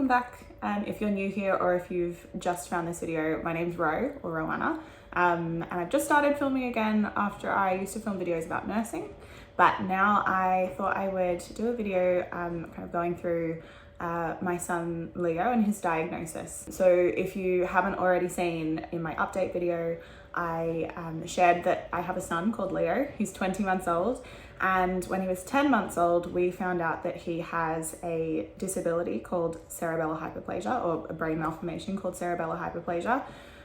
welcome back. If you're new here or if you've just found this video, my name's Roanna, and I've just started filming again after I used to film videos about nursing, but now I thought I would do a video kind of going through my son Leo and his diagnosis. So if you haven't already seen in my update video, I shared that I have a son called Leo. He's 20 months old, and when he was 10 months old, we found out that he has a disability called cerebellar hypoplasia, or a brain malformation called cerebellar hypoplasia,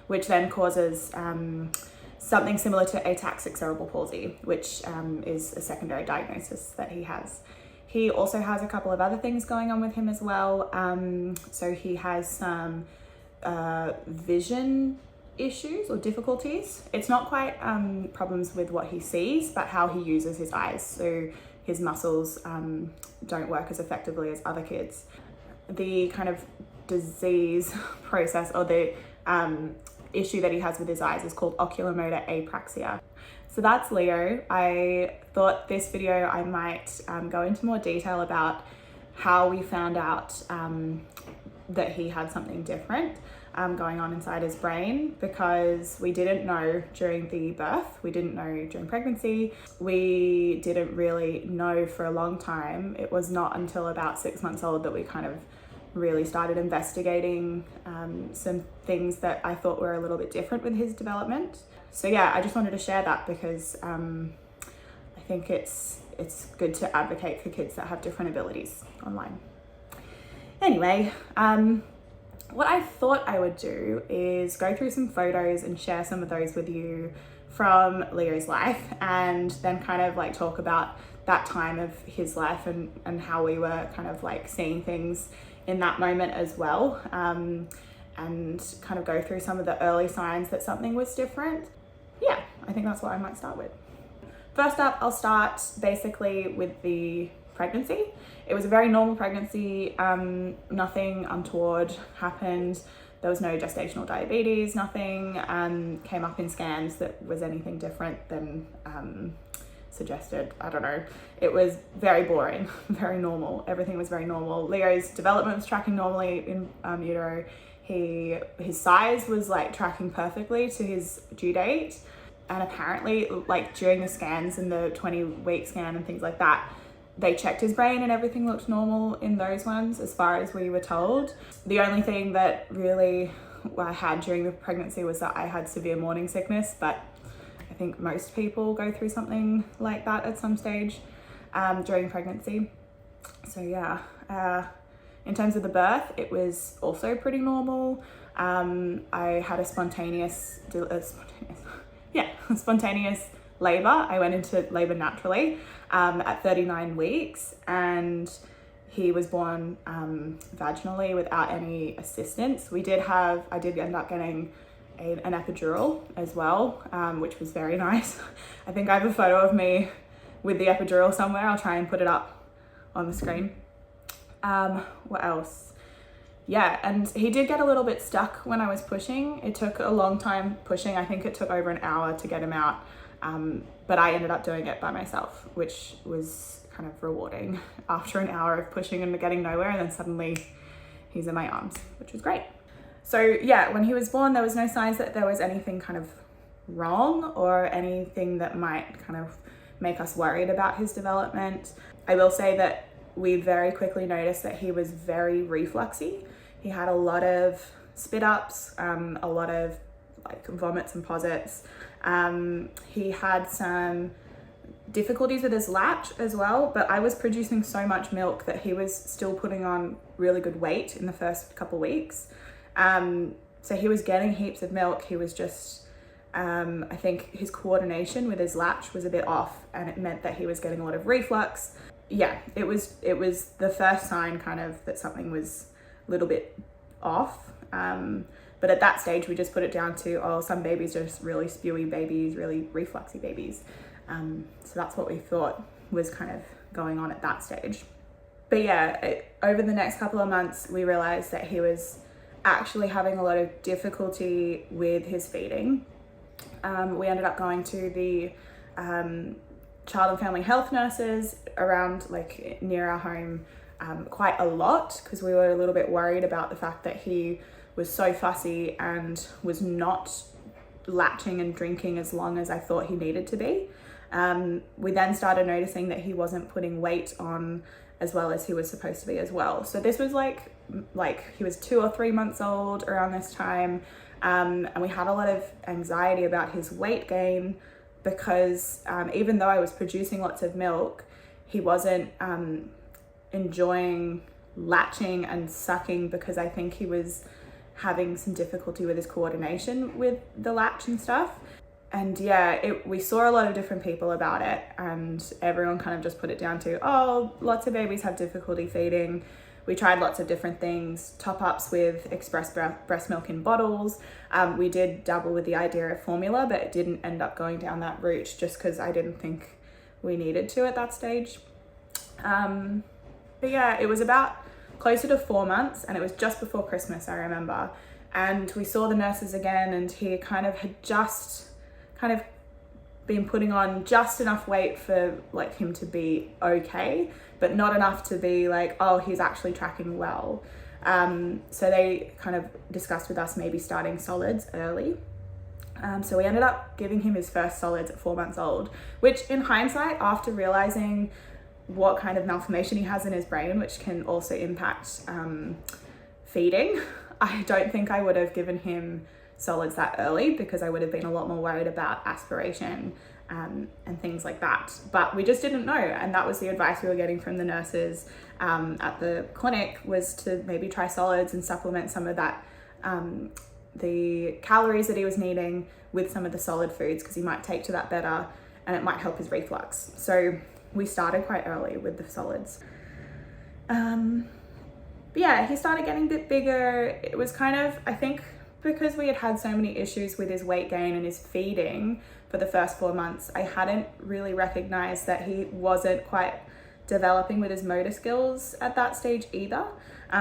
which then causes something similar to ataxic cerebral palsy, which is a secondary diagnosis that he has. He also has a couple of other things going on with him as well. So he has some vision issues or difficulties. It's not quite problems with what he sees, but how he uses his eyes. So his muscles don't work as effectively as other kids. The kind of disease process, or the issue that he has with his eyes, is called ocular motor apraxia. So that's Leo. I thought this video I might go into more detail about how we found out that he had something different going on inside his brain, because we didn't know during the birth, we didn't know during pregnancy, we didn't really know for a long time. It was not until about 6 months old that we kind of really started investigating some things that I thought were a little bit different with his development. So yeah, I just wanted to share that because I think it's good to advocate for kids that have different abilities online. Anyway, what I thought I would do is go through some photos and share some of those with you from Leo's life, and then kind of like talk about that time of his life and how we were kind of like seeing things in that moment as well, and kind of go through some of the early signs that something was different. Yeah, I think that's what I might start with. First up, I'll start basically with the pregnancy. It was a very normal pregnancy. Nothing untoward happened. There was no gestational diabetes, nothing came up in scans that was anything different than suggested. I don't know. It was very boring, very normal. Everything was very normal. Leo's development was tracking normally in utero. His size was like tracking perfectly to his due date. And apparently, like during the scans and the 20-week scan and things like that, they checked his brain and everything looked normal in those ones as far as we were told. The only thing that really I had during the pregnancy was that I had severe morning sickness, but I think most people go through something like that at some stage during pregnancy. So yeah, in terms of the birth, it was also pretty normal. I had a spontaneous labor. I went into labor naturally at 39 weeks, and he was born vaginally without any assistance. I did end up getting an epidural as well, which was very nice. I think I have a photo of me with the epidural somewhere. I'll try and put it up on the screen. What else? Yeah, and he did get a little bit stuck when I was pushing. It took a long time pushing. I think it took over an hour to get him out. But I ended up doing it by myself, which was kind of rewarding after an hour of pushing and getting nowhere, and then suddenly he's in my arms, which was great. So yeah, when he was born, there was no signs that there was anything kind of wrong or anything that might kind of make us worried about his development. I will say that we very quickly noticed that he was very refluxy. He had a lot of spit ups, a lot of like vomits and posits. He had some difficulties with his latch as well, but I was producing so much milk that he was still putting on really good weight in the first couple weeks. So he was getting heaps of milk. He was just, I think his coordination with his latch was a bit off, and it meant that he was getting a lot of reflux. Yeah, it was the first sign kind of that something was a little bit off. But at that stage, we just put it down to, some babies are just really spewy babies, really refluxy babies. So that's what we thought was kind of going on at that stage. But yeah, over the next couple of months, we realized that he was actually having a lot of difficulty with his feeding. We ended up going to the child and family health nurses around, like near our home, quite a lot, because we were a little bit worried about the fact that he was so fussy and was not latching and drinking as long as I thought he needed to be. We then started noticing that he wasn't putting weight on as well as he was supposed to be as well. So this was like he was 2 or 3 months old around this time. And we had a lot of anxiety about his weight gain, because even though I was producing lots of milk, he wasn't enjoying latching and sucking, because I think he was having some difficulty with his coordination with the latch and stuff. And yeah, we saw a lot of different people about it, and everyone kind of just put it down to, oh, lots of babies have difficulty feeding. We tried lots of different things, top-ups with express breast milk in bottles. We did dabble with the idea of formula, but it didn't end up going down that route, just because I didn't think we needed to at that stage. But yeah, it was about closer to 4 months, and it was just before Christmas, I remember. And we saw the nurses again, and he kind of had just been putting on just enough weight for like him to be okay, but not enough to be like, oh, he's actually tracking well. So they kind of discussed with us maybe starting solids early. So we ended up giving him his first solids at 4 months old, which in hindsight, after realizing what kind of malformation he has in his brain, which can also impact feeding, I don't think I would have given him solids that early, because I would have been a lot more worried about aspiration and things like that. But we just didn't know, and that was the advice we were getting from the nurses at the clinic, was to maybe try solids and supplement some of that, the calories that he was needing with some of the solid foods, because he might take to that better and it might help his reflux. So we started quite early with the solids. But yeah, he started getting a bit bigger. It was kind of, I think, because we had had so many issues with his weight gain and his feeding for the first 4 months, I hadn't really recognized that he wasn't quite developing with his motor skills at that stage either,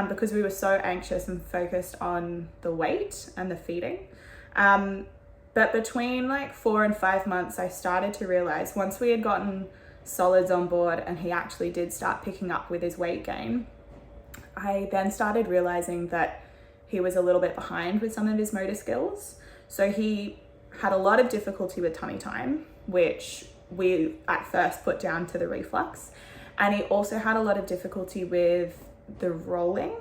because we were so anxious and focused on the weight and the feeding. But between like 4 and 5 months, I started to realize, once we had gotten solids on board and he actually did start picking up with his weight gain, I then started realizing that he was a little bit behind with some of his motor skills. So he had a lot of difficulty with tummy time, which we at first put down to the reflux. And he also had a lot of difficulty with the rolling.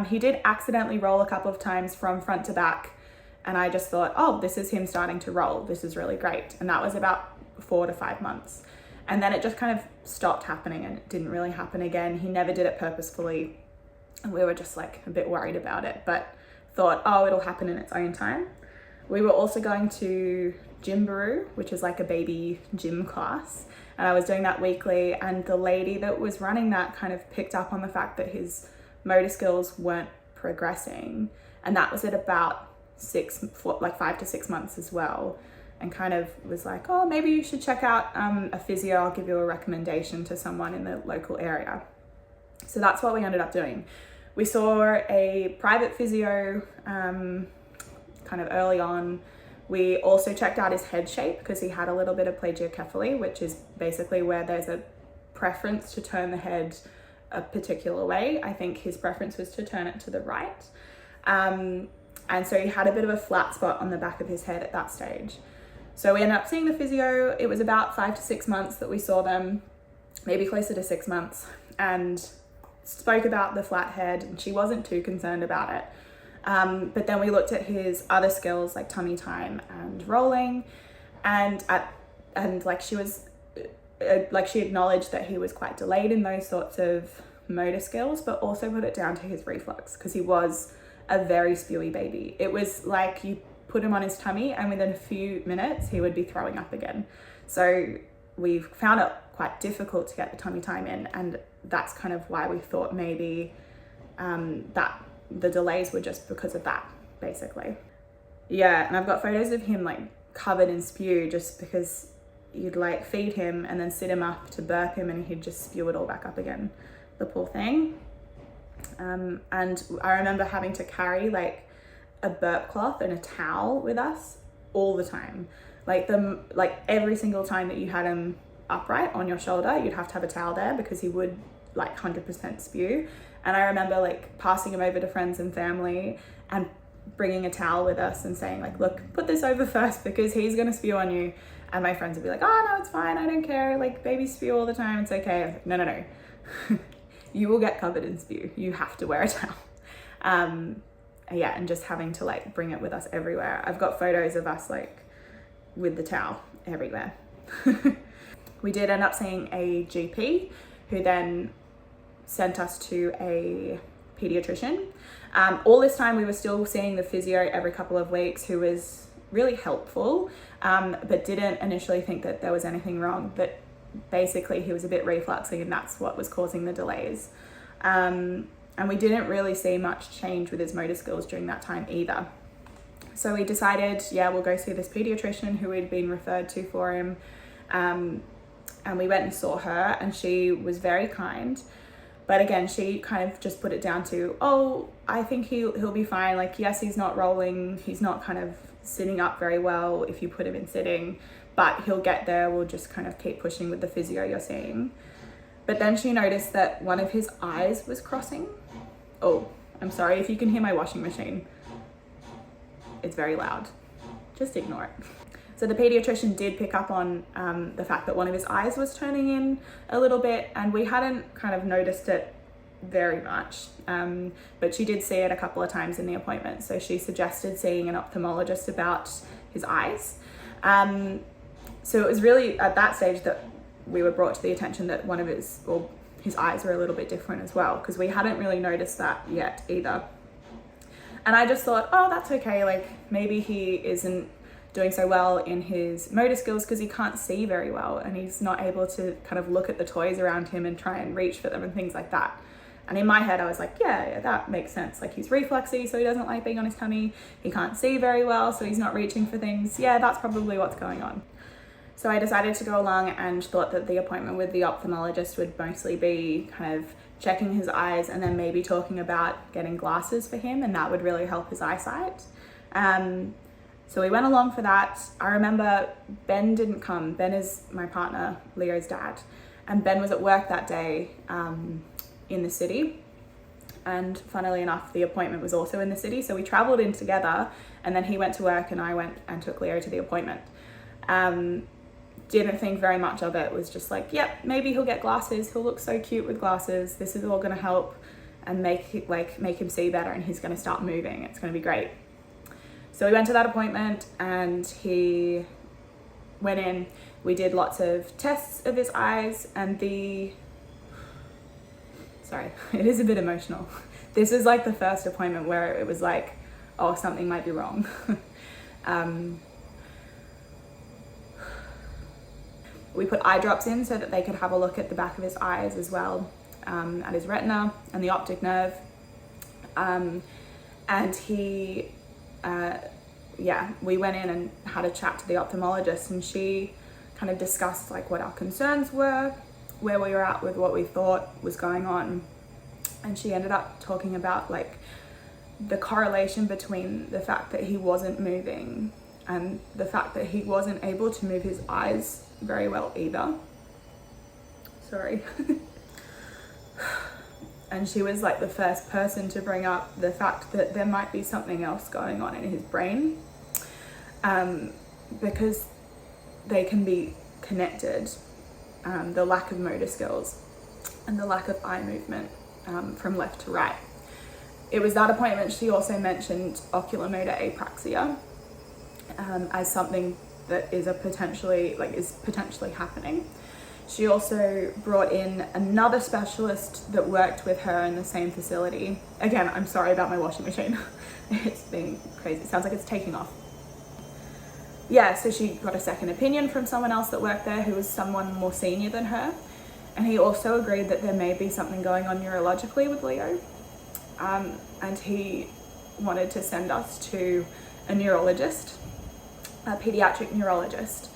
He did accidentally roll a couple of times from front to back, and I just thought, oh, this is him starting to roll. This is really great. And that was about 4 to 5 months. And then it just kind of stopped happening, and it didn't really happen again. He never did it purposefully. And we were just like a bit worried about it, but thought, oh, it'll happen in its own time. We were also going to Gymbaroo, which is like a baby gym class. And I was doing that weekly, and the lady that was running that kind of picked up on the fact that his motor skills weren't progressing. And that was at about 5 to 6 months as well. And kind of was like, oh, maybe you should check out a physio. I'll give you a recommendation to someone in the local area. So that's what we ended up doing. We saw a private physio kind of early on. We also checked out his head shape, because he had a little bit of plagiocephaly, which is basically where there's a preference to turn the head a particular way. I think his preference was to turn it to the right. And so he had a bit of a flat spot on the back of his head at that stage. So we ended up seeing the physio. It was about 5 to 6 months that we saw them, maybe closer to 6 months, and spoke about the flat head, and she wasn't too concerned about it. But then we looked at his other skills like tummy time and rolling, and like she acknowledged that he was quite delayed in those sorts of motor skills, but also put it down to his reflux, because he was a very spewy baby. It was like you put him on his tummy and within a few minutes he would be throwing up again. So we found it quite difficult to get the tummy time in, and that's kind of why we thought maybe that the delays were just because of that, basically. Yeah, and I've got photos of him like covered in spew, just because you'd like feed him and then sit him up to burp him and he'd just spew it all back up again, the poor thing. And I remember having to carry like a burp cloth and a towel with us all the time. Like every single time that you had him upright on your shoulder, you'd have to have a towel there, because he would like 100% spew. And I remember like passing him over to friends and family and bringing a towel with us and saying like, look, put this over first because he's gonna spew on you. And my friends would be like, oh no, it's fine, I don't care, like babies spew all the time, it's okay. I was like, no. You will get covered in spew, you have to wear a towel. Yeah, and just having to like bring it with us everywhere. I've got photos of us like with the towel everywhere. We did end up seeing a GP who then sent us to a pediatrician. All this time we were still seeing the physio every couple of weeks, who was really helpful, but didn't initially think that there was anything wrong, but basically he was a bit refluxing and that's what was causing the delays. And we didn't really see much change with his motor skills during that time either. So we decided, yeah, we'll go see this pediatrician who we'd been referred to for him. And we went and saw her, and she was very kind. But again, she kind of just put it down to, oh, I think he'll be fine. Like, yes, he's not rolling. He's not kind of sitting up very well if you put him in sitting, but he'll get there. We'll just kind of keep pushing with the physio you're seeing. But then she noticed that one of his eyes was crossing. Oh, I'm sorry if you can hear my washing machine. It's very loud. Just ignore it. So the pediatrician did pick up on the fact that one of his eyes was turning in a little bit, and we hadn't kind of noticed it very much, but she did see it a couple of times in the appointment. So she suggested seeing an ophthalmologist about his eyes. So it was really at that stage that we were brought to the attention that one of his eyes were a little bit different as well, because we hadn't really noticed that yet either. And I just thought, oh, that's okay, like maybe he isn't doing so well in his motor skills because he can't see very well and he's not able to kind of look at the toys around him and try and reach for them and things like that. And in my head I was like, yeah, that makes sense. Like, he's refluxy, so he doesn't like being on his tummy. He can't see very well, so he's not reaching for things. Yeah, that's probably what's going on. So I decided to go along and thought that the appointment with the ophthalmologist would mostly be kind of checking his eyes and then maybe talking about getting glasses for him, and that would really help his eyesight. So we went along for that. I remember Ben didn't come. Ben is my partner, Leo's dad. And Ben was at work that day in the city. And funnily enough, the appointment was also in the city. So we traveled in together, and then he went to work and I went and took Leo to the appointment. Didn't think very much of it. Was just like, yep, maybe he'll get glasses. He'll look so cute with glasses. This is all gonna help and make him see better, and he's gonna start moving. It's gonna be great. So we went to that appointment and he went in. We did lots of tests of his eyes, and sorry, it is a bit emotional. This was like the first appointment where it was like, oh, something might be wrong. We put eye drops in so that they could have a look at the back of his eyes as well, at his retina and the optic nerve. And he, we went in and had a chat to the ophthalmologist, and she kind of discussed like what our concerns were, where we were at with what we thought was going on. And she ended up talking about like the correlation between the fact that he wasn't moving and the fact that he wasn't able to move his eyes very well either. Sorry. And she was like the first person to bring up the fact that there might be something else going on in his brain, because they can be connected, the lack of motor skills and the lack of eye movement from left to right. It was that appointment she also mentioned ocular motor apraxia as something that is potentially happening. She also brought in another specialist that worked with her in the same facility. Again, I'm sorry about my washing machine. It's been crazy. It sounds like it's taking off. Yeah, so she got a second opinion from someone else that worked there who was someone more senior than her. And he also agreed that there may be something going on neurologically with Leo. And he wanted to send us to a neurologist, a pediatric neurologist.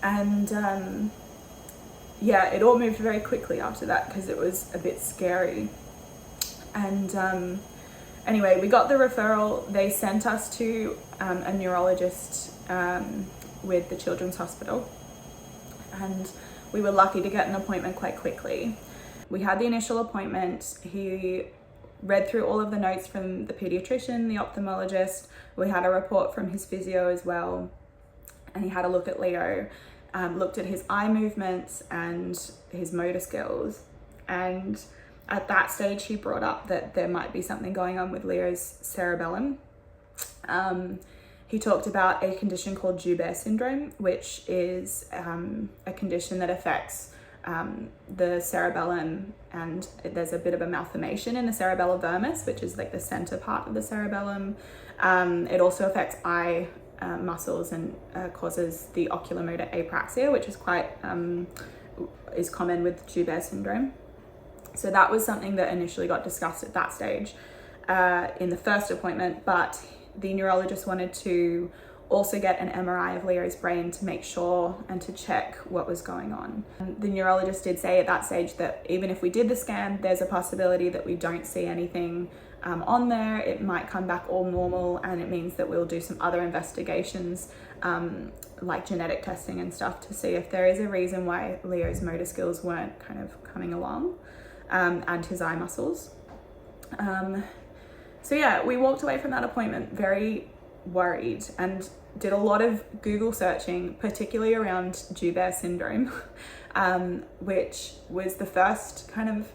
And yeah, it all moved very quickly after that because it was a bit scary. And anyway, we got the referral. They sent us to a neurologist with the Children's Hospital, and we were lucky to get an appointment quite quickly. We had the initial appointment. He read through all of the notes from the pediatrician, the ophthalmologist. We had a report from his physio as well. And he had a look at Leo, looked at his eye movements and his motor skills. And at that stage, he brought up that there might be something going on with Leo's cerebellum. He talked about a condition called Joubert syndrome, which is a condition that affects the cerebellum, and there's a bit of a malformation in the cerebellar vermis, which is like the center part of the cerebellum. It also affects eye muscles and causes the ocular motor apraxia, which is quite is common with Joubert syndrome. So that was something that initially got discussed at that stage in the first appointment, but the neurologist wanted to also get an MRI of Leo's brain to make sure and to check what was going on. The neurologist did say at that stage that even if we did the scan, there's a possibility that we don't see anything on there. It might come back all normal, and it means that we'll do some other investigations like genetic testing and stuff to see if there is a reason why Leo's motor skills weren't kind of coming along, and his eye muscles. So yeah, we walked away from that appointment very worried and did a lot of Google searching, particularly around Joubert syndrome, which was the first kind of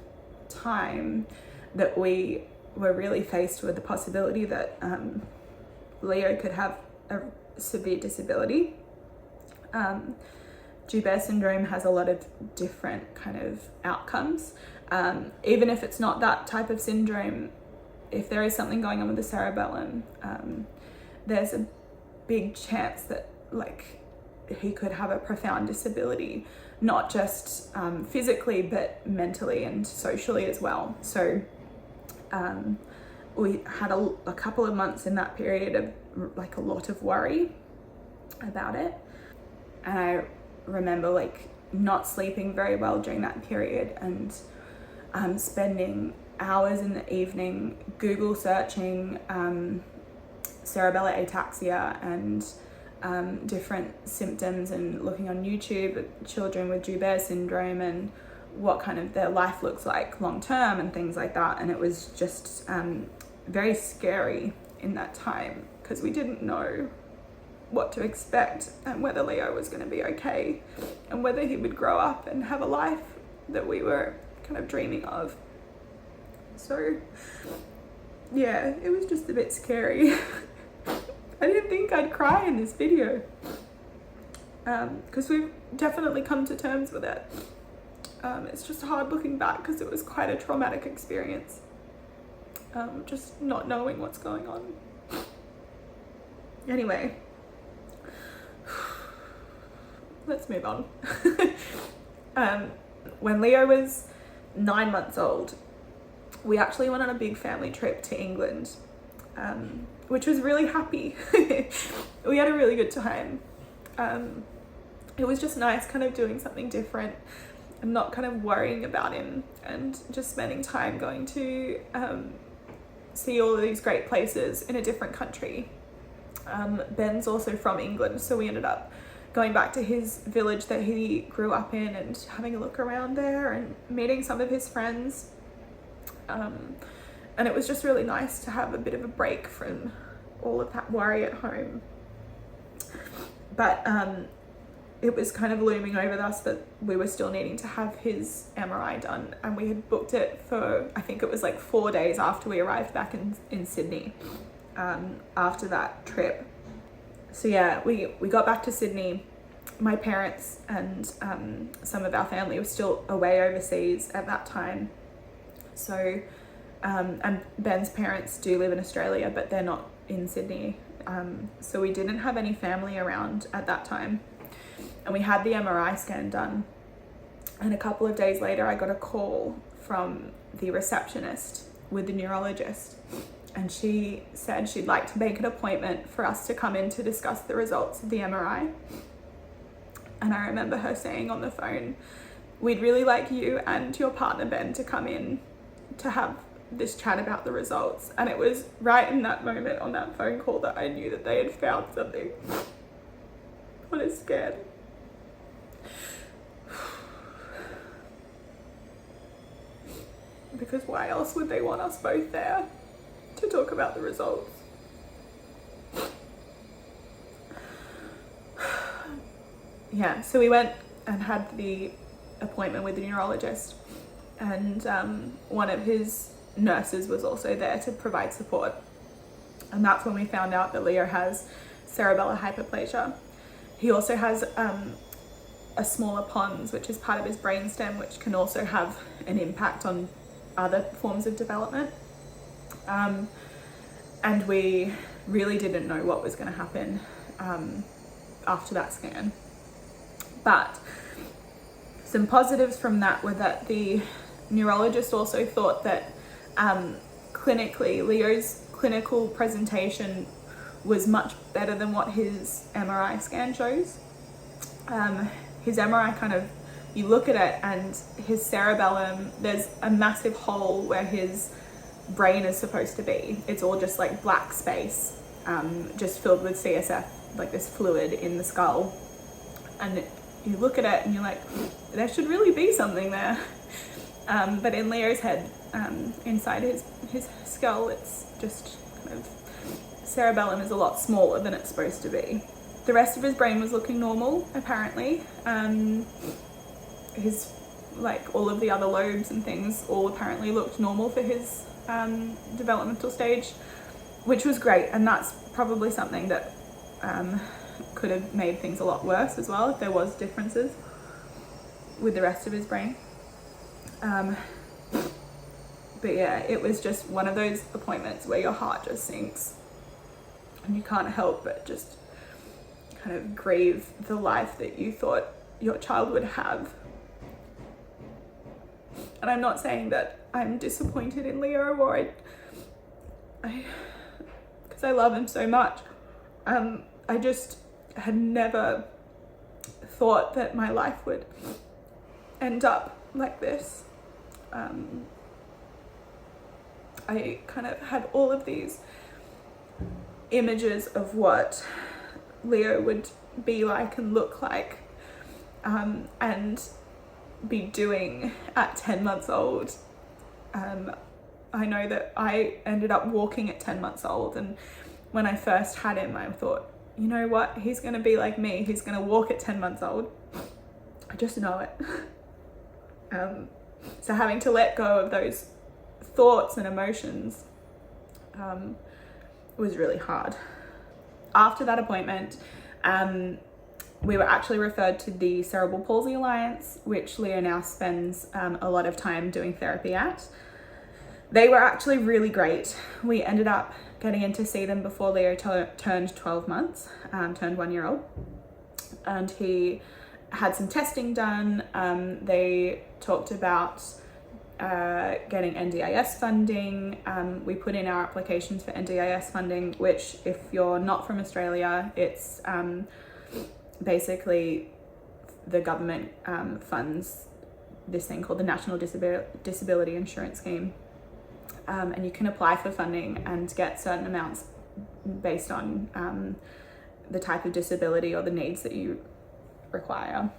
time that we were really faced with the possibility that Leo could have a severe disability. Joubert syndrome has a lot of different kind of outcomes. Even if it's not that type of syndrome, if there is something going on with the cerebellum, there's a big chance that like he could have a profound disability, not just physically, but mentally and socially as well. So we had a couple of months in that period of like a lot of worry about it. And I remember like not sleeping very well during that period, and spending hours in the evening Google searching cerebellar ataxia and different symptoms, and looking on YouTube at children with Joubert syndrome and what kind of their life looks like long term and things like that. And it was just very scary in that time because we didn't know what to expect and whether Leo was going to be okay and whether he would grow up and have a life that we were kind of dreaming of. So yeah, it was just a bit scary. I didn't think I'd cry in this video because we've definitely come to terms with it. It's just hard looking back because it was quite a traumatic experience, just not knowing what's going on. Anyway, let's move on. When Leo was 9 months old, we actually went on a big family trip to England, which was really happy. We had a really good time. It was just nice kind of doing something different and not kind of worrying about him, and just spending time going to see all of these great places in a different country. Ben's also from England, so we ended up going back to his village that he grew up in and having a look around there and meeting some of his friends. And it was just really nice to have a bit of a break from all of that worry at home. But it was kind of looming over us that we were still needing to have his MRI done, and we had booked it for, I think it was like 4 days after we arrived back in Sydney, after that trip. So yeah, we got back to Sydney. My parents and some of our family were still away overseas at that time. So, and Ben's parents do live in Australia, but they're not in Sydney. So we didn't have any family around at that time. And we had the MRI scan done. And a couple of days later, I got a call from the receptionist with the neurologist. And she said she'd like to make an appointment for us to come in to discuss the results of the MRI. And I remember her saying on the phone, "We'd really like you and your partner Ben to come in to have this chat about the results." And it was right in that moment on that phone call that I knew that they had found something. I was scared. because why else would they want us both there to talk about the results? Yeah, so we went and had the appointment with the neurologist, and one of his nurses was also there to provide support. And that's when we found out that Leo has cerebellar hypoplasia. He also has a smaller pons, which is part of his brainstem, which can also have an impact on other forms of development. And we really didn't know what was going to happen after that scan. But some positives from that were that the neurologist also thought that clinically, Leo's clinical presentation was much better than what his MRI scan shows. His MRI you look at it and his cerebellum, there's a massive hole where his brain is supposed to be. It's all just like black space, just filled with CSF, like this fluid in the skull. And you look at it and you're like, there should really be something there. But in Leo's head, inside his skull, it's just cerebellum is a lot smaller than it's supposed to be. The rest of his brain was looking normal, apparently. His, all of the other lobes and things all apparently looked normal for his developmental stage, which was great. And that's probably something that could have made things a lot worse as well if there was differences with the rest of his brain. But yeah, it was just one of those appointments where your heart just sinks and you can't help but just kind of grieve the life that you thought your child would have. And I'm not saying that I'm disappointed in Leo or because I love him so much. I just had never thought that my life would end up like this. I kind of had all of these images of what Leo would be like and look like, and be doing at 10 months old. I know that I ended up walking at 10 months old, and when I first had him, I thought, you know what, he's going to be like me, he's going to walk at 10 months old. I just know it. So having to let go of those thoughts and emotions was really hard. After that appointment, we were actually referred to the Cerebral Palsy Alliance, which Leo now spends a lot of time doing therapy at. They were actually really great. We ended up getting in to see them before Leo turned 12 months, turned 1 year old. And he had some testing done. They talked about getting NDIS funding. We put in our applications for NDIS funding, which if you're not from Australia, it's basically the government funds this thing called the National Disability Insurance Scheme. And you can apply for funding and get certain amounts based on the type of disability or the needs that you require.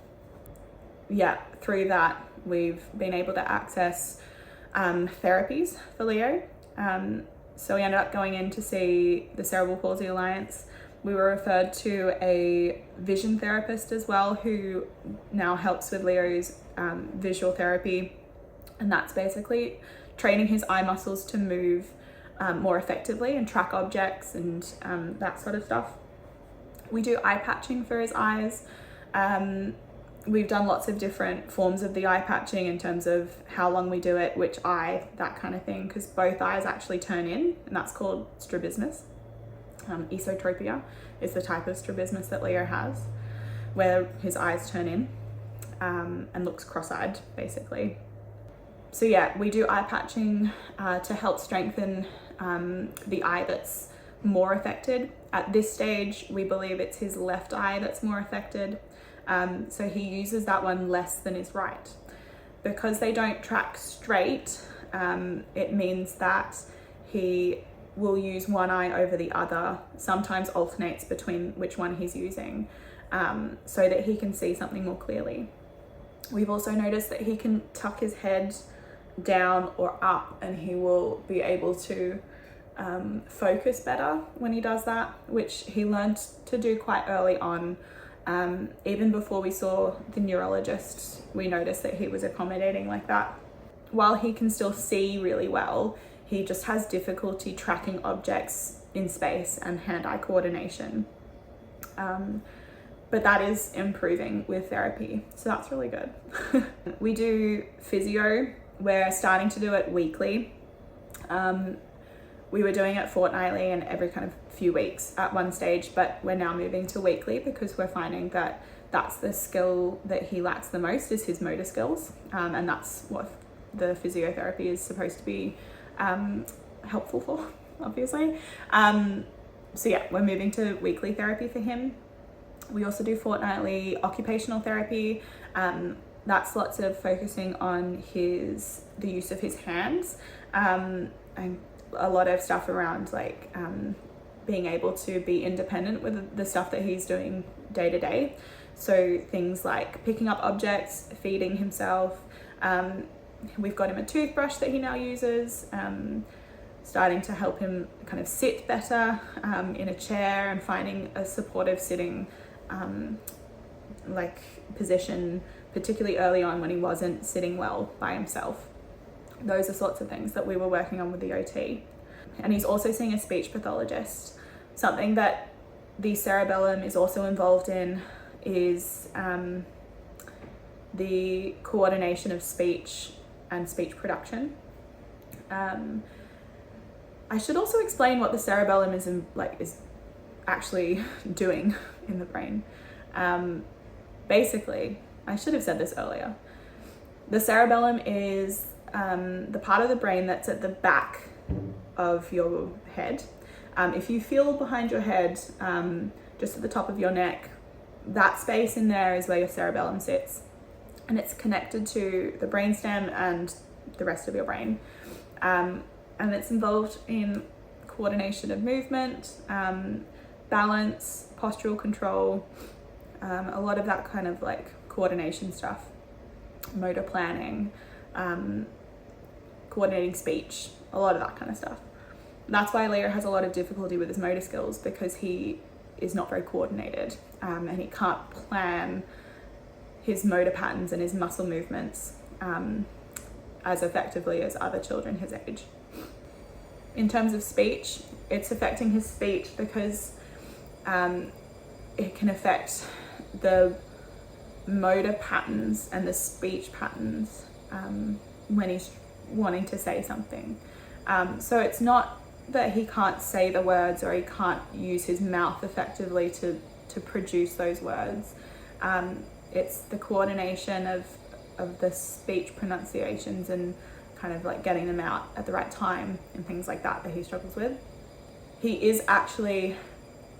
Yeah, through that, we've been able to access therapies for Leo. So we ended up going in to see the Cerebral Palsy Alliance. We were referred to a vision therapist as well, who now helps with Leo's visual therapy. And that's basically training his eye muscles to move more effectively and track objects and that sort of stuff. We do eye patching for his eyes. We've done lots of different forms of the eye patching in terms of how long we do it, which eye, that kind of thing, because both eyes actually turn in, and that's called strabismus. Esotropia is the type of strabismus that Leo has, where his eyes turn in and looks cross-eyed, basically. So yeah, we do eye patching to help strengthen the eye that's more affected. At this stage, we believe it's his left eye that's more affected. So he uses that one less than his right. Because they don't track straight, it means that he will use one eye over the other, sometimes alternates between which one he's using, so that he can see something more clearly. We've also noticed that he can tuck his head down or up, and he will be able to focus better when he does that, which he learned to do quite early on. Even before we saw the neurologist, we noticed that he was accommodating like that. While he can still see really well, he just has difficulty tracking objects in space and hand-eye coordination. But that is improving with therapy, so that's really good. We do physio. We're starting to do it weekly. We were doing it fortnightly and every kind of few weeks at one stage, but we're now moving to weekly because we're finding that that's the skill that he lacks the most, is his motor skills. And that's what the physiotherapy is supposed to be helpful for, obviously. So yeah, we're moving to weekly therapy for him. We also do fortnightly occupational therapy. That's lots of focusing on the use of his hands, and a lot of stuff around like being able to be independent with the stuff that he's doing day to day. So things like picking up objects, feeding himself. We've got him a toothbrush that he now uses, starting to help him kind of sit better in a chair, and finding a supportive sitting position, particularly early on when he wasn't sitting well by himself. Those are sorts of things that we were working on with the OT. And he's also seeing a speech pathologist. Something that the cerebellum is also involved in is the coordination of speech and speech production. I should also explain what the cerebellum is actually doing in the brain. Basically, I should have said this earlier. The cerebellum is the part of the brain that's at the back of your head. If you feel behind your head, just at the top of your neck, that space in there is where your cerebellum sits, and it's connected to the brainstem and the rest of your brain. And it's involved in coordination of movement, balance, postural control, a lot of that kind of like coordination stuff, motor planning, coordinating speech, a lot of that kind of stuff. That's why Leo has a lot of difficulty with his motor skills, because he is not very coordinated, and he can't plan his motor patterns and his muscle movements as effectively as other children his age. In terms of speech, it's affecting his speech because it can affect the motor patterns and the speech patterns when he's wanting to say something. So it's not that he can't say the words or he can't use his mouth effectively to produce those words. It's the coordination of the speech pronunciations and kind of like getting them out at the right time and things like that he struggles with. He is actually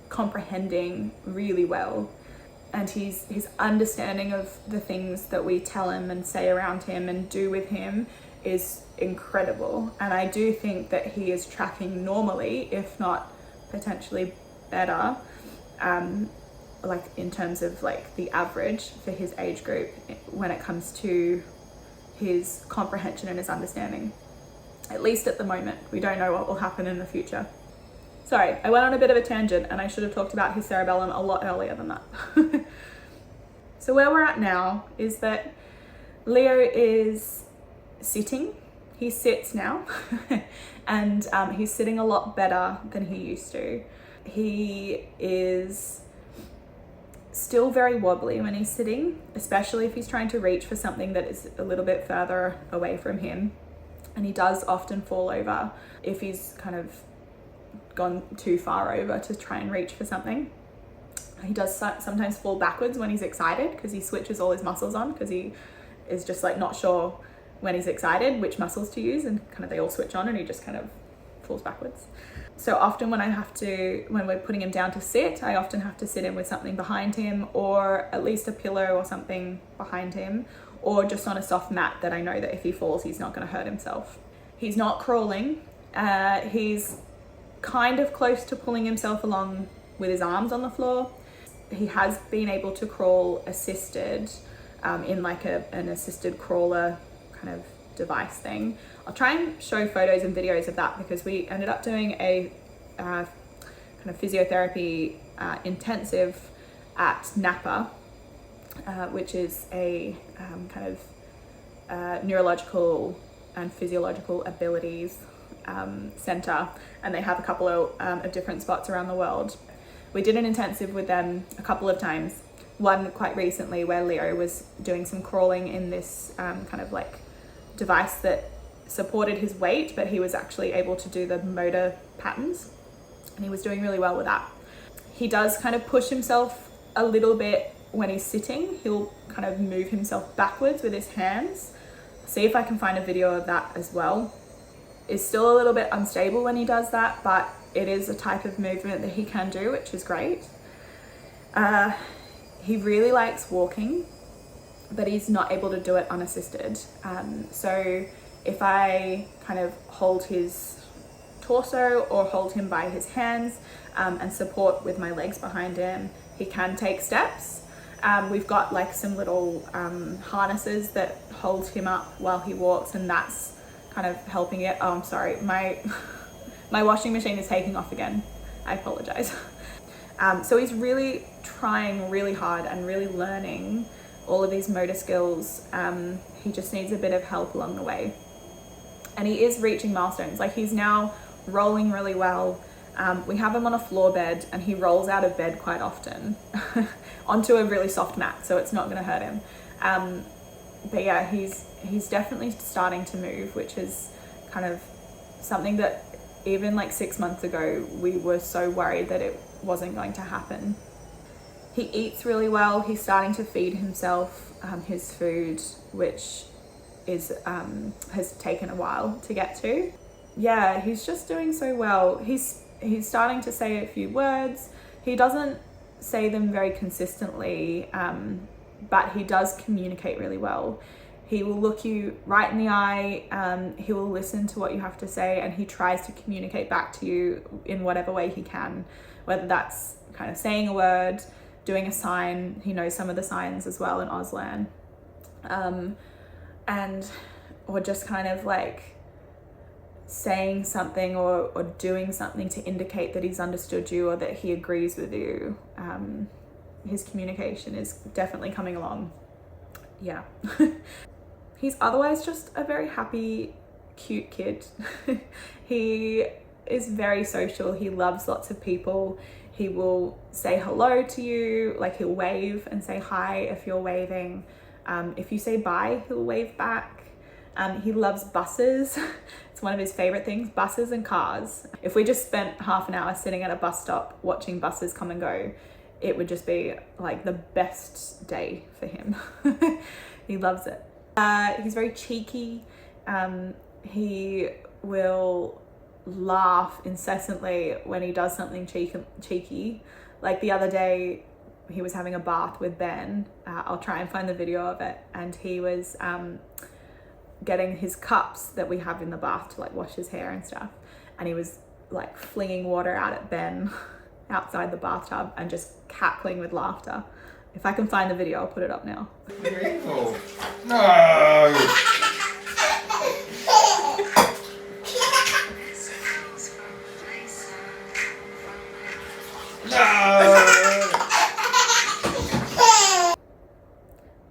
comprehending really well, and his understanding of the things that we tell him and say around him and do with him is incredible. And I do think that he is tracking normally, if not potentially better, like in terms of like the average for his age group when it comes to his comprehension and his understanding. At least at the moment. We don't know what will happen in the future. Sorry, I went on a bit of a tangent and I should have talked about his cerebellum a lot earlier than that. So where we're at now is that Leo is sitting. He sits now and he's sitting a lot better than he used to. He is still very wobbly when he's sitting, especially if he's trying to reach for something that is a little bit further away from him. And he does often fall over if he's kind of gone too far over to try and reach for something. He does sometimes fall backwards when he's excited, because he switches all his muscles on, because he is just like not sure when he's excited which muscles to use, and kind of they all switch on and he just kind of falls backwards. So often when we're putting him down to sit, I often have to sit him with something behind him, or at least a pillow or something behind him, or just on a soft mat that I know that if he falls, he's not going to hurt himself. He's not crawling. He's kind of close to pulling himself along with his arms on the floor. He has been able to crawl assisted in like an assisted crawler kind of device thing. I'll try and show photos and videos of that because we ended up doing a kind of physiotherapy intensive at Napa, which is a kind of neurological and physiological abilities center, and they have a couple of different spots around the world. We did an intensive with them a couple of times, one quite recently where Leo was doing some crawling in this kind of like device that supported his weight, but he was actually able to do the motor patterns, and he was doing really well with that. He does kind of push himself a little bit when he's sitting. He'll kind of move himself backwards with his hands. See if I can find a video of that as well. Is still a little bit unstable when he does that, but it is a type of movement that he can do, which is great. He really likes walking, but he's not able to do it unassisted. So if I kind of hold his torso or hold him by his hands and support with my legs behind him, he can take steps. We've got like some little harnesses that hold him up while he walks, and that's kind of helping it. Oh, I'm sorry, my washing machine is taking off again. I apologize. So he's really trying really hard and really learning all of these motor skills. He just needs a bit of help along the way. And he is reaching milestones. Like, he's now rolling really well. We have him on a floor bed, and he rolls out of bed quite often onto a really soft mat, so it's not going to hurt him. But yeah, he's definitely starting to move, which is kind of something that even like 6 months ago, we were so worried that it wasn't going to happen. He eats really well. He's starting to feed himself his food, which is has taken a while to get to. Yeah, he's just doing so well. He's starting to say a few words. He doesn't say them very consistently, but he does communicate really well. He will look you right in the eye, he will listen to what you have to say, and he tries to communicate back to you in whatever way he can, whether that's kind of saying a word, doing a sign. He knows some of the signs as well in Auslan, or just kind of like saying something or doing something to indicate that he's understood you or that he agrees with you. His communication is definitely coming along. Yeah. He's otherwise just a very happy, cute kid. He is very social. He loves lots of people. He will say hello to you, like he'll wave and say hi if you're waving. If you say bye, he'll wave back. He loves buses. It's one of his favorite things, buses and cars. If we just spent half an hour sitting at a bus stop watching buses come and go, it would just be like the best day for him. He loves it. He's very cheeky. He will laugh incessantly when he does something cheeky. Like the other day, he was having a bath with Ben. I'll try and find the video of it. And he was getting his cups that we have in the bath to like wash his hair and stuff. And he was like flinging water out at Ben outside the bathtub and just cackling with laughter. If I can find the video, I'll put it up now. No! No!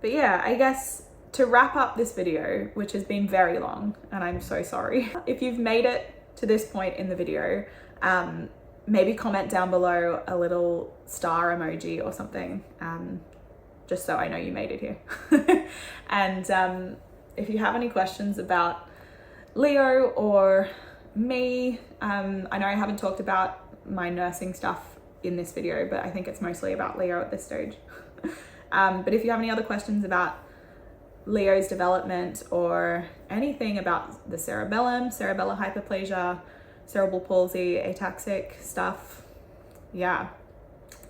But yeah, I guess to wrap up this video, which has been very long, and I'm so sorry. If you've made it to this point in the video, maybe comment down below a little star emoji or something, just so I know you made it here. And if you have any questions about Leo or me, I know I haven't talked about my nursing stuff in this video, but I think it's mostly about Leo at this stage. But if you have any other questions about Leo's development or anything about the cerebellum, cerebellar hypoplasia, cerebral palsy, ataxic stuff, yeah.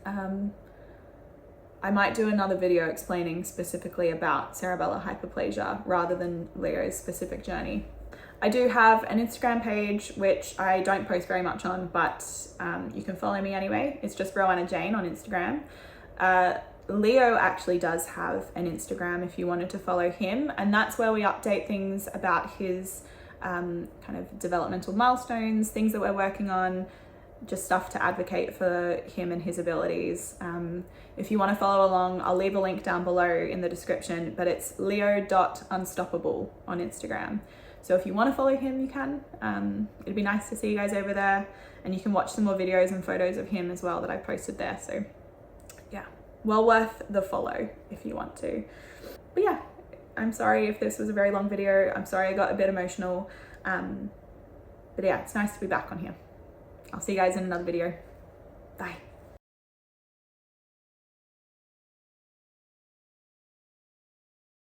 I might do another video explaining specifically about cerebellar hypoplasia rather than Leo's specific journey. I do have an Instagram page, which I don't post very much on, but you can follow me anyway. It's just Roanna Jane on Instagram. Leo actually does have an Instagram if you wanted to follow him, and that's where we update things about his kind of developmental milestones, things that we're working on, just stuff to advocate for him and his abilities. If you want to follow along, I'll leave a link down below in the description, but it's leo.unstoppable on Instagram. So if you want to follow him, you can. It'd be nice to see you guys over there, and you can watch some more videos and photos of him as well that I posted there. So yeah, well worth the follow if you want to. But yeah, I'm sorry if this was a very long video. I'm sorry I got a bit emotional. But yeah, it's nice to be back on here. I'll see you guys in another video. Bye.